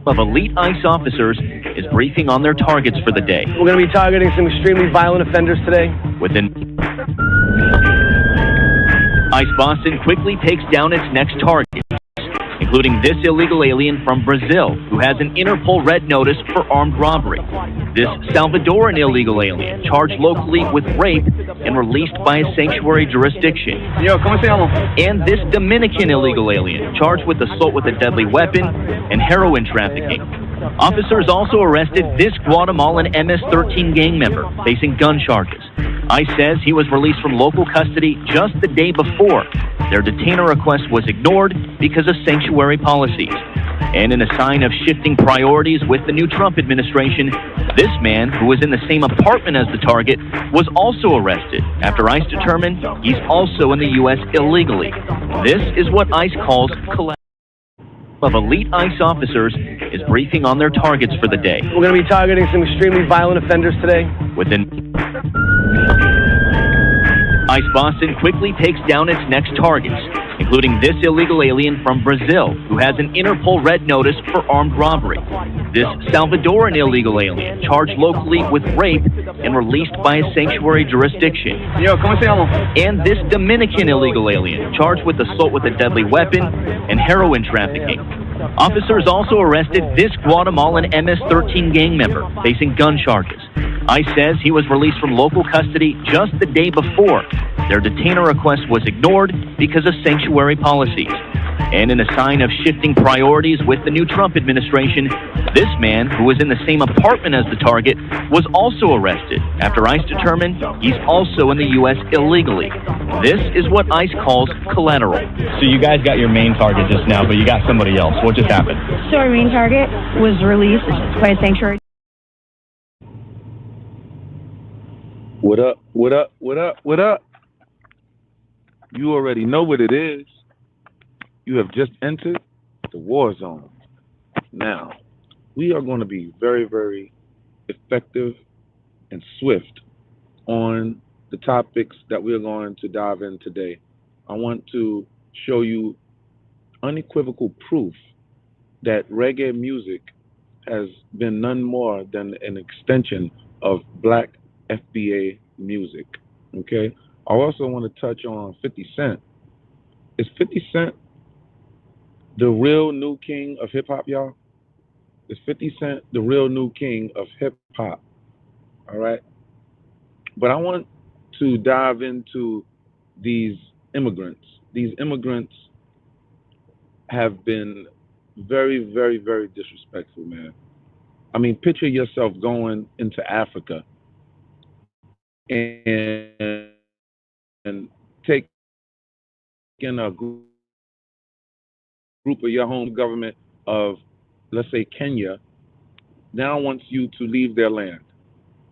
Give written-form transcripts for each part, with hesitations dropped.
of elite ICE officers is briefing on their targets for the day. We're going to be targeting some extremely violent offenders today. Within ICE Boston quickly takes down its next target, including this illegal alien from Brazil who has an Interpol red notice for armed robbery. This Salvadoran illegal alien charged locally with rape and released by a sanctuary jurisdiction. And this Dominican illegal alien charged with assault with a deadly weapon and heroin trafficking. Officers also arrested this Guatemalan MS-13 gang member facing gun charges. ICE says he was released from local custody just the day before. Their detainer request was ignored because of sanctuary policies. And in a sign of shifting priorities with the new Trump administration, this man, who was in the same apartment as the target, was also arrested after ICE determined he's also in the U.S. illegally. This is what ICE calls collateral of elite ICE officers is briefing on their targets for the day. We're going to be targeting some extremely violent offenders today. Within ICE Boston quickly takes down its next targets, including this illegal alien from Brazil who has an Interpol red notice for armed robbery. This Salvadoran illegal alien charged locally with rape and released by a sanctuary jurisdiction. And this Dominican illegal alien charged with assault with a deadly weapon and heroin trafficking. Officers also arrested this Guatemalan MS-13 gang member facing gun charges. ICE says he was released from local custody just the day before. Their detainer request was ignored because of sanctuary policies. And in a sign of shifting priorities with the new Trump administration, this man, who was in the same apartment as the target, was also arrested after ICE determined he's also in the U.S. illegally. This is what ICE calls collateral. So you guys got your main target just now, but you got somebody else. What just happened? So our main target was released by a sanctuary. What up, what up, what up, what up? You already know what it is. You have just entered the war zone. Now, we are going to be very, very effective and swift on the topics that we're going to dive in today. I want to show you unequivocal proof that reggae music has been none more than an extension of black FBA music, okay? I also want to touch on 50 Cent. Is 50 Cent the real new king of hip-hop, y'all? Is 50 Cent the real new king of hip-hop? All right? But I want to dive into these immigrants. These immigrants have been very, very, very disrespectful, man. I mean, picture yourself going into Africa and taking a group of your home government of, let's say, Kenya, now wants you to leave their land.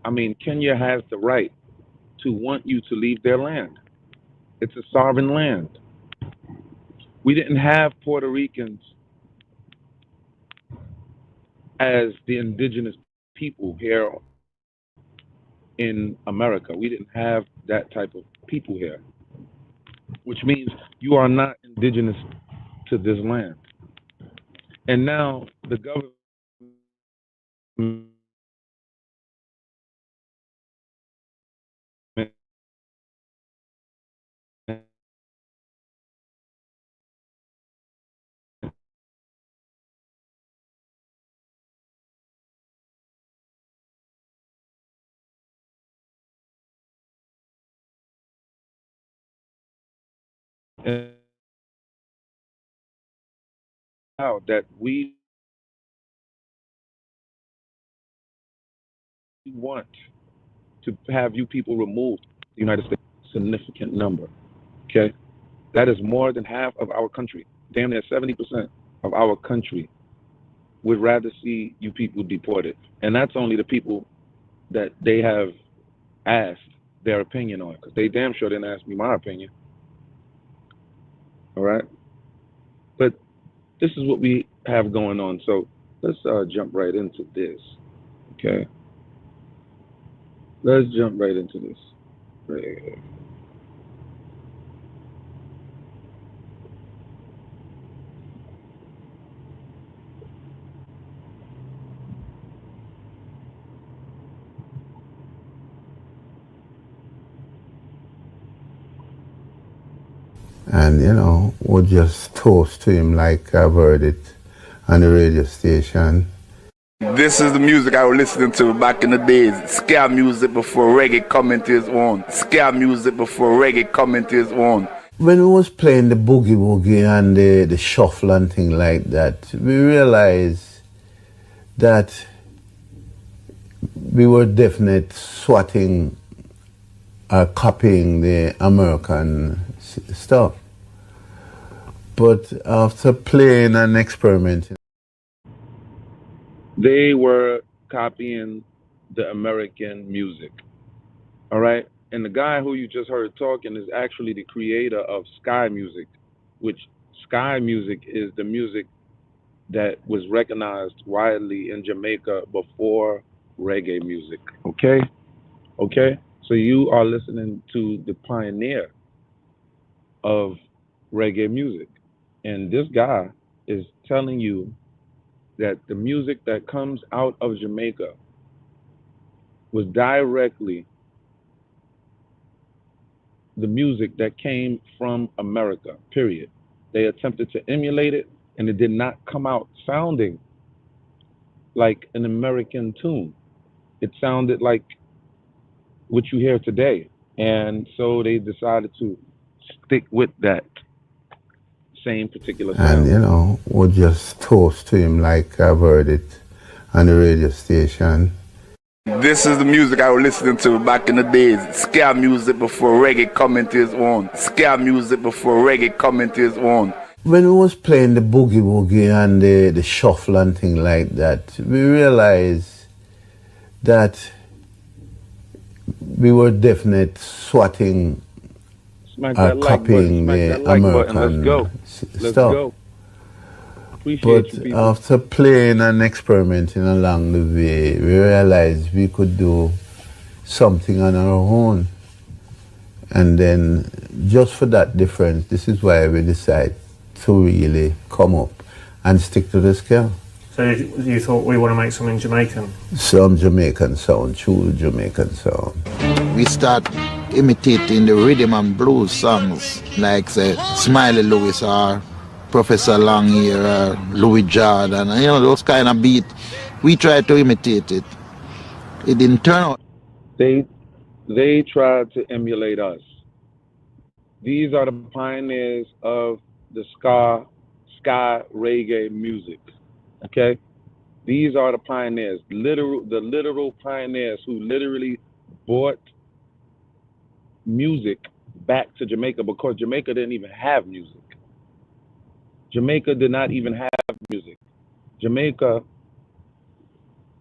I mean, Kenya has the right to want you to leave their land. It's a sovereign land. We didn't have Puerto Ricans as the indigenous people here in America. We didn't have that type of people here, which means you are not indigenous to this land. And now the government that we want to have you people removed the United States, significant number, okay? That is more than half of our country. Damn near 70% of our country would rather see you people deported. And that's only the people that they have asked their opinion on, because they damn sure didn't ask me my opinion. All right? But this is what we have going on. So let's jump right into this, okay? Let's jump right into this. Right here. And, would just toast to him like I've heard it on the radio station. This is the music I was listening to back in the days. Ska music before reggae come into its own. Ska music before reggae come into its own. When we was playing the boogie woogie and the shuffle and thing like that, we realized that we were definitely swatting or copying the American stuff. But after playing and experimenting, They were copying the American music. All right? And the guy who you just heard talking is actually the creator of Sky Music, which Sky Music is the music that was recognized widely in Jamaica before reggae music. Okay? Okay? So you are listening to the pioneer of reggae music. And this guy is telling you that the music that comes out of Jamaica was directly the music that came from America, period. They attempted to emulate it, and it did not come out sounding like an American tune. It sounded like what you hear today. And so they decided to stick with that same particular and, sound. would just toast to him like I've heard it on the radio station. This is the music I was listening to back in the days. Ska music before reggae come into its own. Ska music before reggae come into its own. When we was playing the boogie woogie and the shuffle and thing like that, we realized that we were definitely swatting Smack or that like button. copying Smack the that like button. Let's American go. Let's stuff. go. Appreciate But you, people. after playing and experimenting along the way, we realized we could do something on our own. And then just for that difference, this is why we decided to really come up and stick to the scale. So you thought we want to make something Jamaican? Some Jamaican sound, true Jamaican sound. We start imitating the rhythm and blues songs like say Smiley Lewis or Professor Longyear or Louis Jordan, and those kind of beat. We try to imitate it. It didn't turn out. They tried to emulate us. These are the pioneers of the ska reggae music. Okay? These are the pioneers, the literal pioneers who literally brought music back to Jamaica because Jamaica didn't even have music. Jamaica did not even have music. Jamaica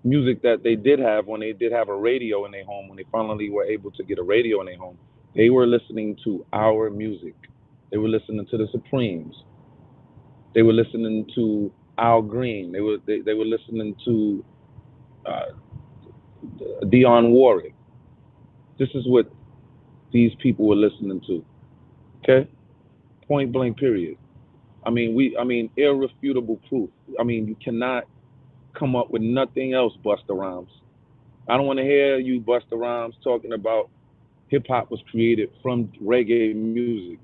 music that they did have when they did have a radio in their home, when they finally were able to get a radio in their home, they were listening to our music. They were listening to the Supremes. They were listening to Al Green. They were listening to Dionne Warwick. This is what these people were listening to. Okay? Point blank period. I mean irrefutable proof. I mean, you cannot come up with nothing else, Busta Rhymes. I don't want to hear you, Busta Rhymes, talking about hip hop was created from reggae music.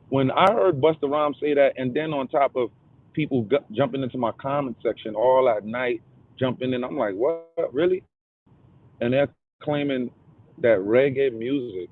When I heard Busta Rhymes say that, and then on top of people jumping into my comment section all at night, jumping in, I'm like, what, really? And they're claiming that reggae music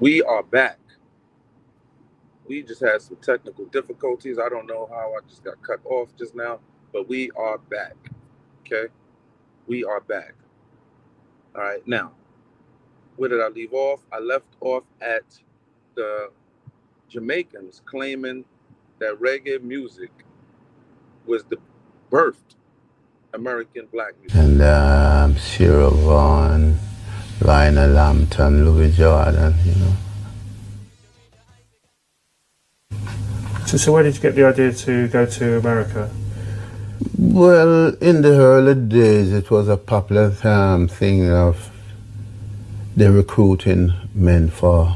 We are back. We just had some technical difficulties. I don't know how I just got cut off just now, but we are back. Okay? We are back. All right. Now, where did I leave off? I left off at the Jamaicans claiming that reggae music was the birthed American black music. And Sierra Vaughan, Lionel Hampton, Louis Jordan, you know. So where did you get the idea to go to America? Well, in the early days, it was a popular thing of the recruiting men for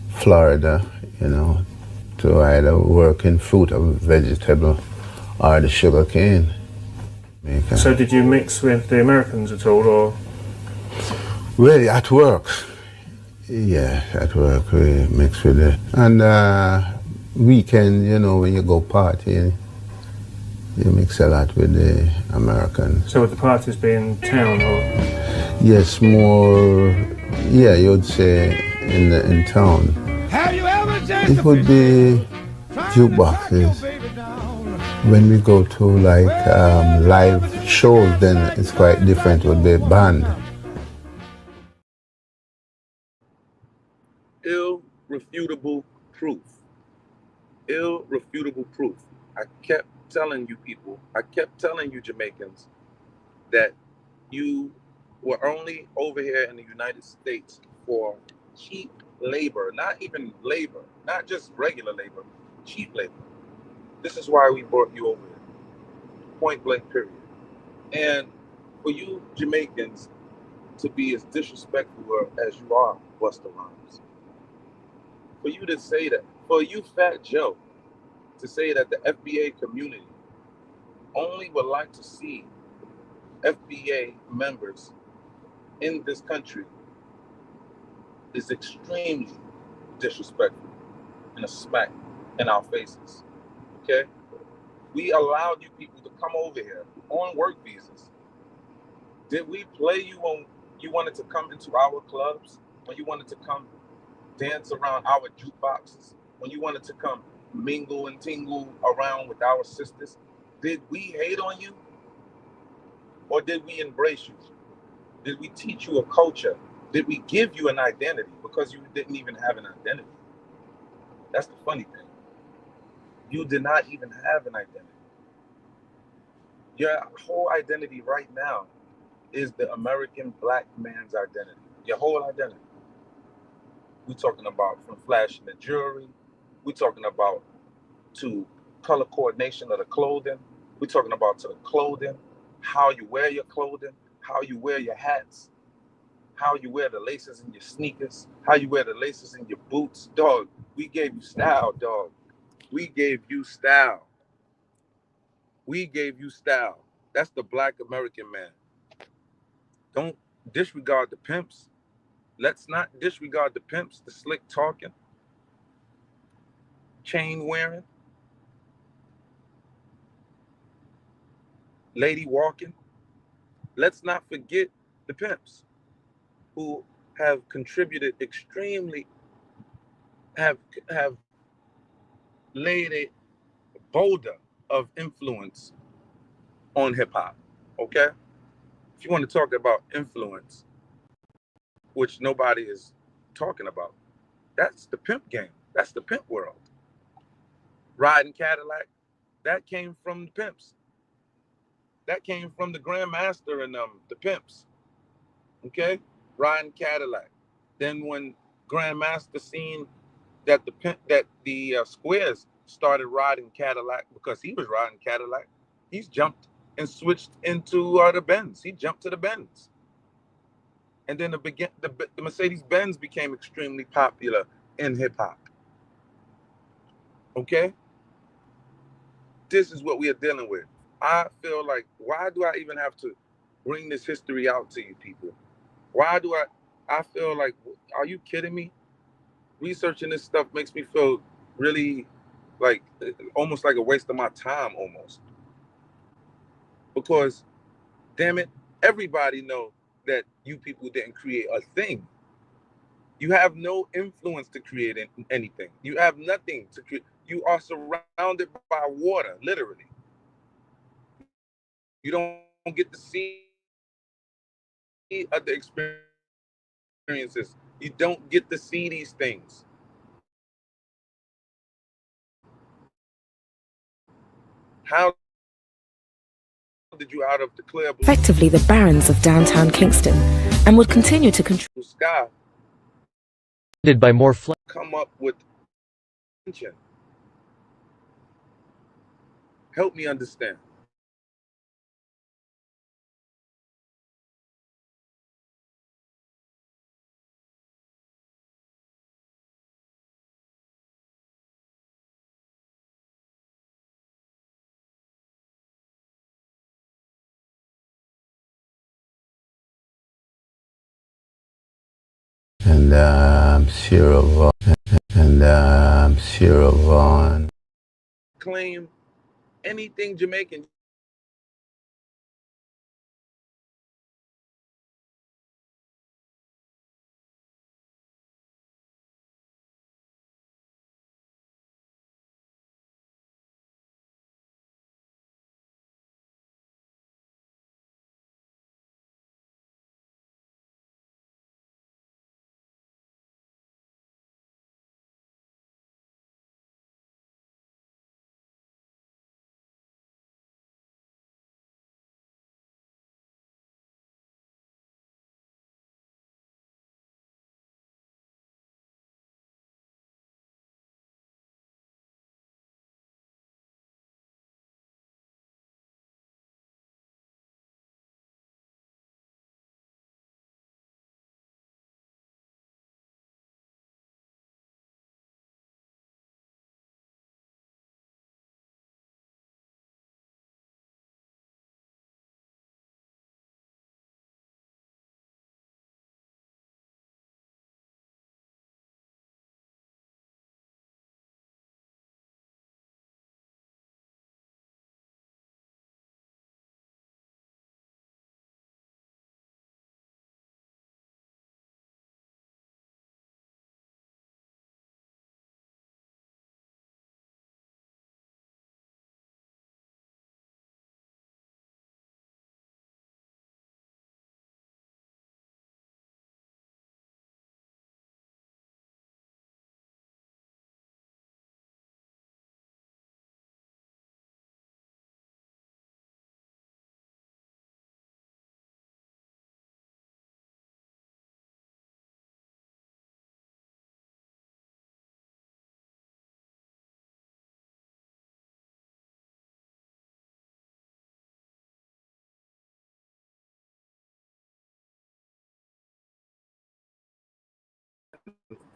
Florida, you know, to either work in fruit or vegetable or the sugar cane. So did you mix with the Americans at all, or? Well, at work. Yeah, at work we mix with it. And weekend, you know, when you go partying, you mix a lot with the Americans. So would the parties be in town, or? Yes, more, yeah, you'd say in town. Have you ever It would be jukeboxes. When we go to like live shows, then it's quite different. It would be band. Irrefutable proof. Irrefutable proof. I kept telling you people, I kept telling you Jamaicans that you were only over here in the United States for cheap labor, not even labor, not just regular labor, cheap labor. This is why we brought you over here. Point blank period. And for you Jamaicans to be as disrespectful as you are, Busta Rhymes, for you to say that, for you Fat Joe to say that the FBA community only would like to see FBA members in this country is extremely disrespectful and a smack in our faces. Okay? We allowed you people to come over here on work visas. Did we play you when you wanted to come into our clubs? When you wanted to come dance around our jukeboxes? When you wanted to come mingle and tingle around with our sisters? Did we hate on you? Or did we embrace you? Did we teach you a culture? Did we give you an identity? Because you didn't even have an identity. That's the funny thing. You did not even have an identity. Your whole identity right now is the American black man's identity. Your whole identity. We're talking about from flashing the jewelry. We're talking about to color coordination of the clothing. We're talking about to the clothing, how you wear your clothing, how you wear your hats, how you wear the laces in your sneakers, how you wear the laces in your boots. Dog, we gave you style, dog. We gave you style. We gave you style. That's the black American man. Don't disregard the pimps. Let's not disregard the pimps, the slick talking, chain wearing, lady walking. Let's not forget the pimps who have contributed extremely, have laid a boulder of influence on hip hop. Okay? If you want to talk about influence, which nobody is talking about, that's the pimp game. That's the pimp world. Riding Cadillac, that came from the pimps. That came from the Grandmaster and the pimps. Okay? Riding Cadillac. Then when Grandmaster seen that the Squares started riding Cadillac because he was riding Cadillac, he's jumped and switched into the Benz. He jumped to the Benz. And then the Mercedes-Benz became extremely popular in hip-hop. Okay? This is what we are dealing with. I feel like, why do I even have to bring this history out to you people? Why do I feel like, are you kidding me? Researching this stuff makes me feel really like, almost like a waste of my time almost. Because, damn it, everybody know that you people didn't create a thing. You have no influence to create anything. You have nothing to create. You are surrounded by water, literally. You don't get to see other experiences. You don't get to see these things. How did you out of the clear blue Effectively the barons of downtown Kingston, and would continue to control sky By more come up with attention? Help me understand. And Sierra Vaughan. Claim anything Jamaican.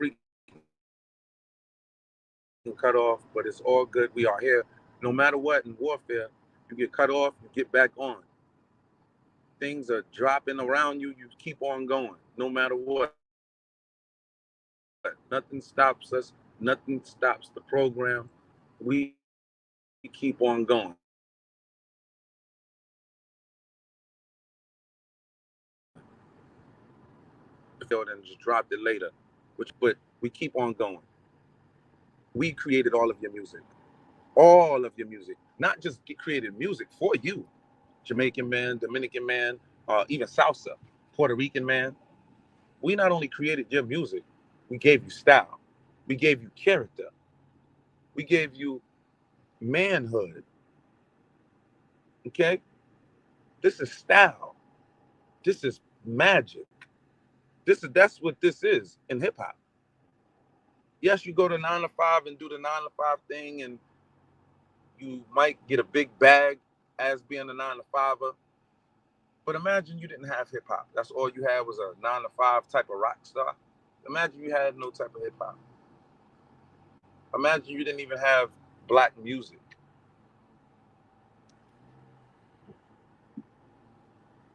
Freaking cut off, but it's all good. We are here. No matter what in warfare, you get cut off, you get back on. Things are dropping around you, you keep on going, no matter what. Nothing stops us, nothing stops the program. We keep on going. And just dropped it later. But we keep on going. We created all of your music. All of your music. Not just created music for you. Jamaican man, Dominican man, even salsa, Puerto Rican man. We not only created your music, we gave you style. We gave you character. We gave you manhood. Okay? This is style. This is magic. That's what this is in hip hop. Yes, you go to 9 to 5 and do the 9 to 5 thing, and you might get a big bag as being a 9 to 5er. But imagine you didn't have hip hop. That's all you had was a 9 to 5 type of rock star. Imagine you had no type of hip hop. Imagine you didn't even have black music.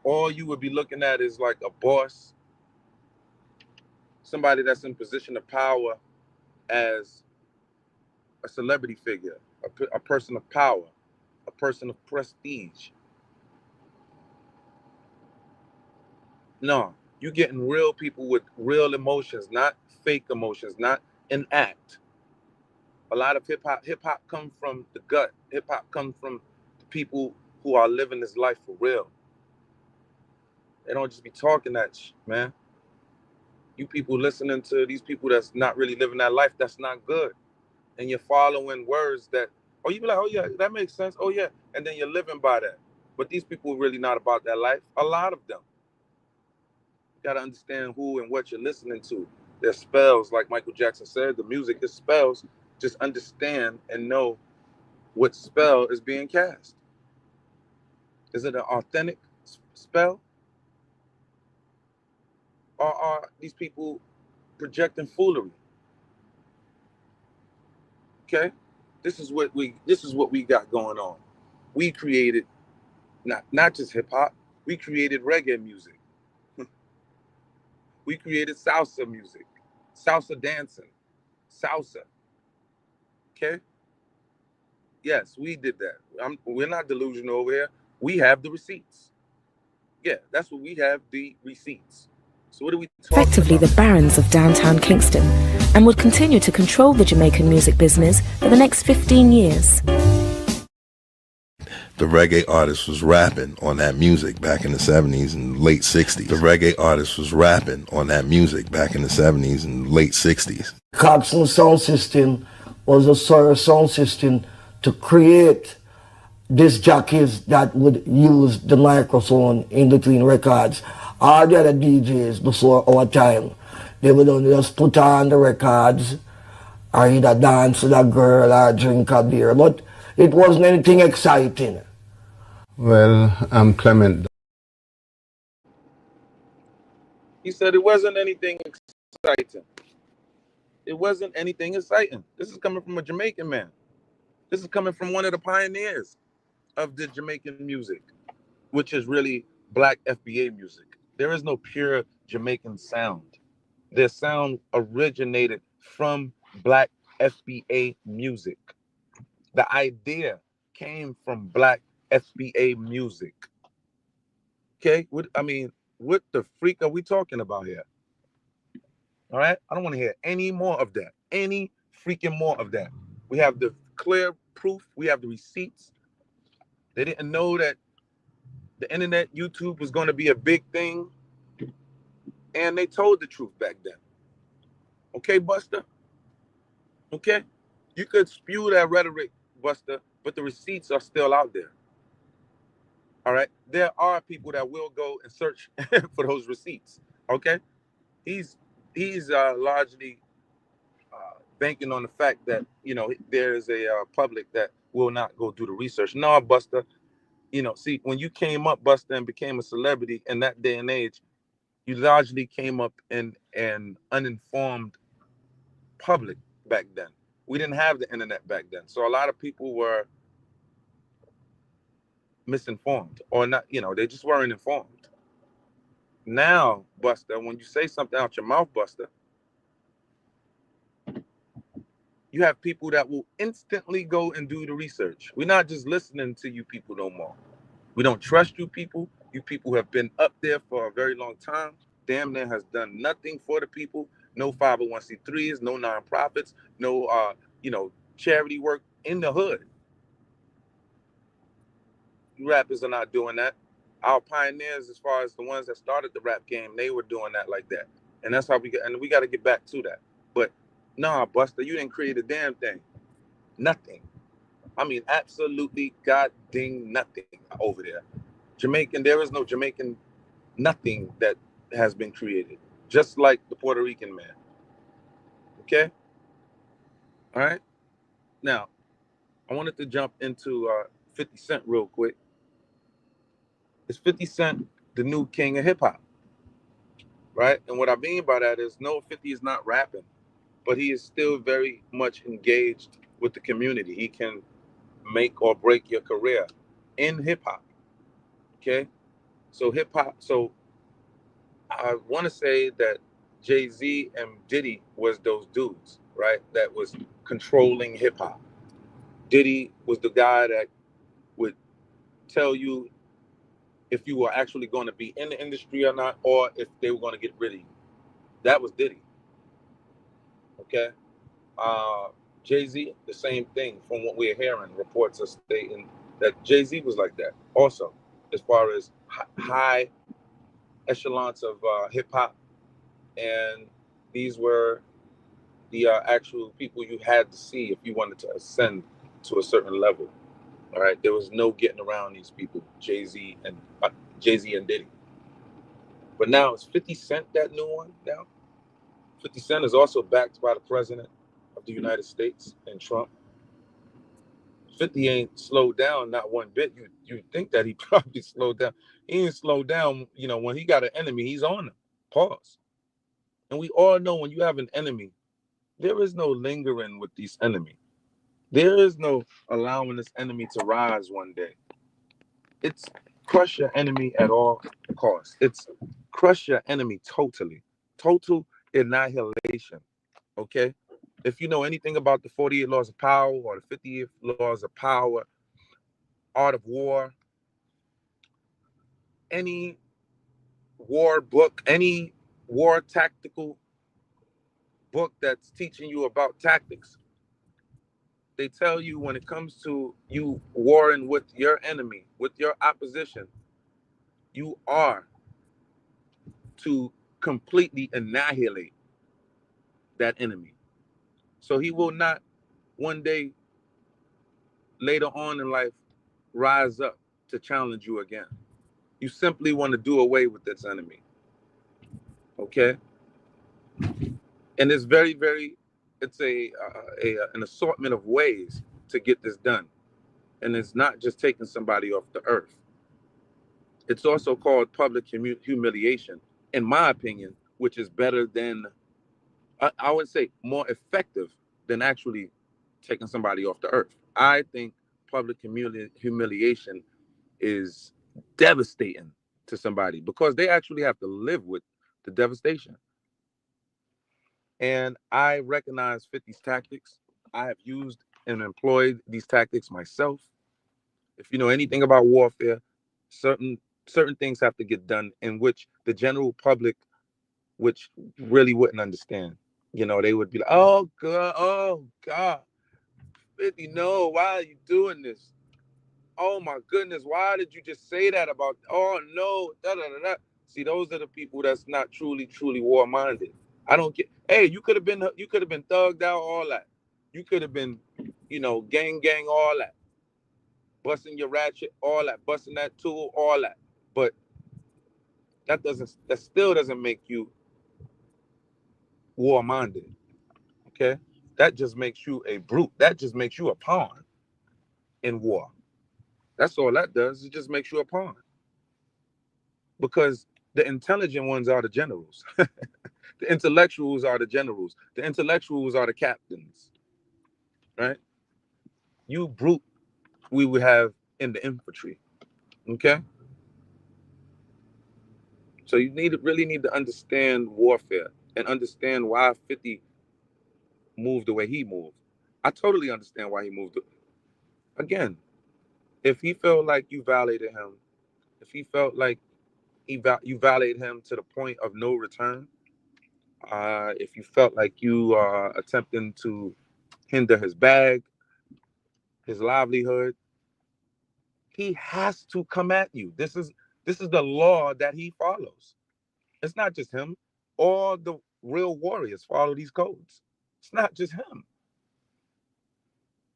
All you would be looking at is like a boss, somebody that's in position of power as a celebrity figure, a person of power, a person of prestige. No, You getting real people with real emotions, not fake emotions, not an act. A lot of hip hop comes from the gut. Hip hop comes from the people who are living this life for real. They don't just be talking that man. You people listening to these people that's not really living that life, that's not good. And you're following words that, oh, you be like, oh yeah, that makes sense. Oh yeah. And then you're living by that. But these people are really not about that life. A lot of them. You gotta understand who and what you're listening to. There's spells, like Michael Jackson said, the music is spells. Just understand and know what spell is being cast. Is it an authentic spell? Or are these people projecting foolery? Okay? This is what we got going on. We created not just hip hop, we created reggae music. We created salsa music, salsa dancing, salsa. Okay? Yes, we did that. We're not delusional over here. We have the receipts. Yeah, that's what we have, the receipts. So what are we talking Effectively about? the barons of downtown Kingston, and would continue to control the Jamaican music business for the next 15 years. The reggae artist was rapping on that music back in the 70s and late 60s. The reggae artist was rapping on that music back in the 70s and late 60s. Coxsone sound system was a sort of sound system to create disc jockeys that would use the microphone in between records. All the other DJs before our time, they would only just put on the records or either dance with a girl or drink a beer, but it wasn't anything exciting. Well, I'm Clement. He said it wasn't anything exciting. It wasn't anything exciting. This is coming from a Jamaican man. This is coming from one of the pioneers of the Jamaican music, which is really black FBA music. There is no pure Jamaican sound. Their sound originated from black FBA music. The idea came from black FBA music. Okay? What the freak are we talking about here? All right? I don't want to hear any more of that. Any freaking more of that. We have the clear proof. We have the receipts. They didn't know that the internet, YouTube was going to be a big thing. And they told the truth back then. Okay, Buster? Okay? You could spew that rhetoric, Buster, but the receipts are still out there. All right? There are people that will go and search for those receipts. Okay? He's largely banking on the fact that, there's a public that will not go do the research. No, Buster, see, when you came up, Buster, and became a celebrity in that day and age, you largely came up in an uninformed public back then. We didn't have the internet back then. So a lot of people were misinformed or not, they just weren't informed. Now, Buster, when you say something out your mouth, Buster, you have people that will instantly go and do the research. We're not just listening to you people no more. We don't trust you people. You people have been up there for a very long time. Damn near has done nothing for the people. No 501c3s, no nonprofits, no charity work in the hood. You rappers are not doing that. Our pioneers, as far as the ones that started the rap game, they were doing that like that. And that's how we got to get back to that. But nah, Buster, you didn't create a damn thing. Nothing. I mean, absolutely goddamn nothing over there. Jamaican, there is no Jamaican nothing that has been created. Just like the Puerto Rican man. Okay? All right? Now, I wanted to jump into 50 Cent real quick. Is 50 Cent the new king of hip hop? Right? And what I mean by that is, no, 50 is not rapping, but he is still very much engaged with the community. He can make or break your career in hip hop. Okay? So hip hop, so I want to say that Jay-Z and Diddy was those dudes, right? That was controlling hip hop. Diddy was the guy that would tell you if you were actually going to be in the industry or not, or if they were going to get rid of you. That was Diddy. Okay. Jay-Z, the same thing. From what we're hearing, reports are stating that Jay-Z was like that also, as far as high echelons of hip-hop. And these were the actual people you had to see if you wanted to ascend to a certain level. All right, there was no getting around these people, Jay-Z and Diddy. But now it's 50 Cent, that new one now. 50 Cent is also backed by the president of the United States and Trump. 50 ain't slowed down not one bit. You think that he probably slowed down. He ain't slowed down. You know, when he got an enemy, he's on him. Pause. And we all know when you have an enemy, there is no lingering with this enemy. There is no allowing this enemy to rise one day. It's crush your enemy at all costs. It's crush your enemy totally. Total annihilation. Okay? If you know anything about the 48 laws of power or the 50 laws of power, art of war, any war book, any war tactical book that's teaching you about tactics, they tell you when it comes to you warring with your enemy, with your opposition, you are to completely annihilate that enemy. So he will not one day later on in life rise up to challenge you again. You simply want to do away with this enemy. Okay? And it's very, very, it's an assortment of ways to get this done. And it's not just taking somebody off the earth. It's also called public humiliation, in my opinion, which is better than, I would say more effective than actually taking somebody off the earth. I think public humiliation is devastating to somebody because they actually have to live with the devastation. And I recognize 50's tactics. I have used and employed these tactics myself. If you know anything about warfare, certain things have to get done in which the general public, which really wouldn't understand. You know, they would be like, oh God, 50, no, why are you doing this? Oh my goodness, why did you just say that about, oh no, da da da da. See, those are the people that's not truly war-minded. I don't get, hey, you could have been thugged out, all that. You could have been, gang, all that. Busting your ratchet, all that, busting that tool, all that. But that still doesn't make you war-minded. Okay? That just makes you a brute. That just makes you a pawn in war. That's all that does. It just makes you a pawn. Because the intelligent ones are the generals. The intellectuals are the generals. The intellectuals are the captains. Right? You brute, we would have in the infantry. Okay? So you really need to understand warfare and understand why 50 moved the way he moved. I totally understand why he moved. Again, if he felt like you violated him, if he felt like you violated him to the point of no return, if you felt like you are attempting to hinder his bag, his livelihood, he has to come at you. This is the law that he follows. It's not just him. All the real warriors follow these codes. It's not just him.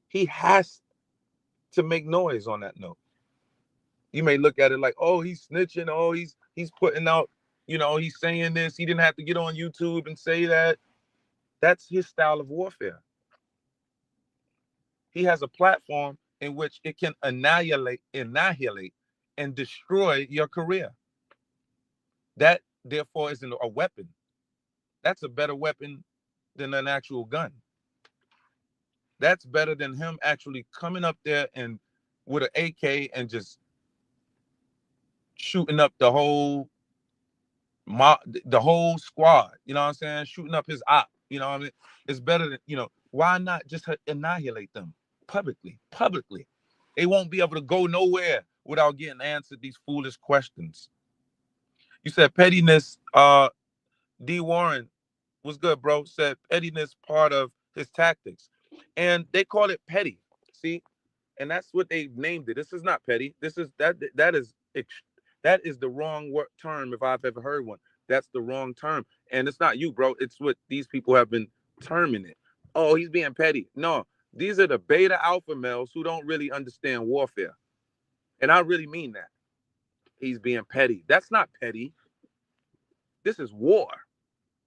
He has to make noise on that note. You may look at it like, oh, he's snitching. Oh, he's putting out, he's saying this. He didn't have to get on YouTube and say that. That's his style of warfare. He has a platform in which it can annihilate and destroy your career. That, therefore, isn't a weapon. That's a better weapon than an actual gun. That's better than him actually coming up there and with an AK and just shooting up the whole squad. You know what I'm saying? Shooting up his op. You know what I mean? It's better than, why not just annihilate them publicly? They won't be able to go nowhere without getting answered these foolish questions. You said pettiness, D. Warren was good, bro. Said pettiness part of his tactics. And they call it petty. See? And that's what they named it. This is not petty. This is that is the wrong term if I've ever heard one. That's the wrong term. And it's not you, bro. It's what these people have been terming it. Oh, he's being petty. No, these are the beta alpha males who don't really understand warfare. And I really mean that. He's being petty. That's not petty. This is war.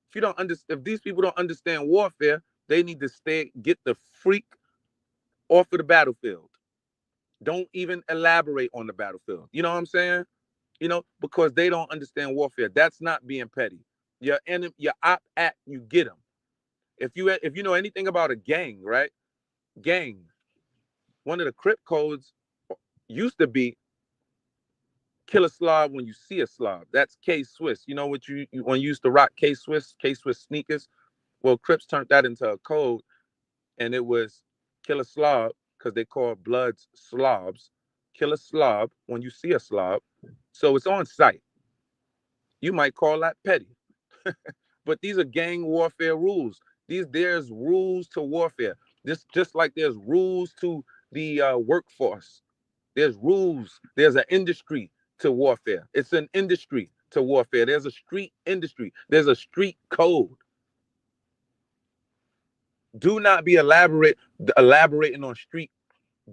If you don't understand, if these people don't understand warfare, they need to get the freak off of the battlefield. Don't even elaborate on the battlefield. You know what I'm saying? Because they don't understand warfare. That's not being petty. Your enemy, your op at, you get them. If you know anything about a gang, right? Gang. One of the Crip codes used to be kill a slob when you see a slob. That's K-Swiss. You know what when you used to rock K-Swiss sneakers? Well, Crips turned that into a code, and it was kill a slob, because they call bloods slobs. Kill a slob when you see a slob. So it's on site. You might call that petty. But these are gang warfare rules. There's rules to warfare. This just like there's rules to the workforce. There's rules. There's an industry to warfare. It's an industry to warfare. There's a street industry. There's a street code. Do not be elaborating on street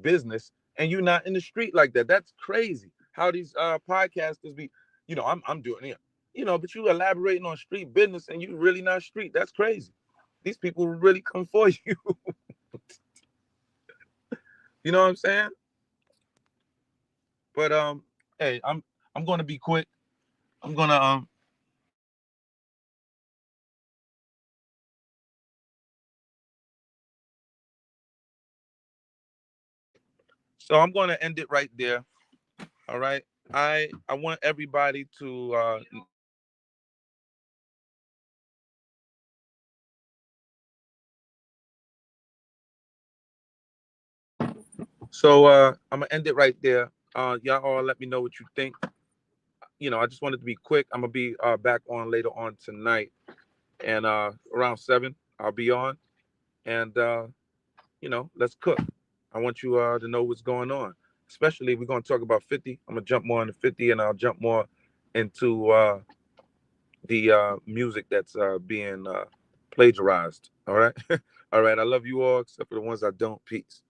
business and you're not in the street like that. That's crazy. How these podcasters be, I'm doing it. But you elaborating on street business and you really not street. That's crazy. These people really come for you. You know what I'm saying? But hey, I'm gonna be quick. I'm gonna so I'm gonna end it right there. All right. I want everybody to I'm gonna end it right there. Y'all all let me know what you think. I just wanted to be quick. I'm gonna be back on later on tonight, and around 7 I'll be on, and let's cook. I want you to know what's going on. Especially we're gonna talk about 50. I'm gonna jump more into 50, and I'll jump more into the music that's being plagiarized. All right, all right. I love you all, except for the ones I don't. Peace.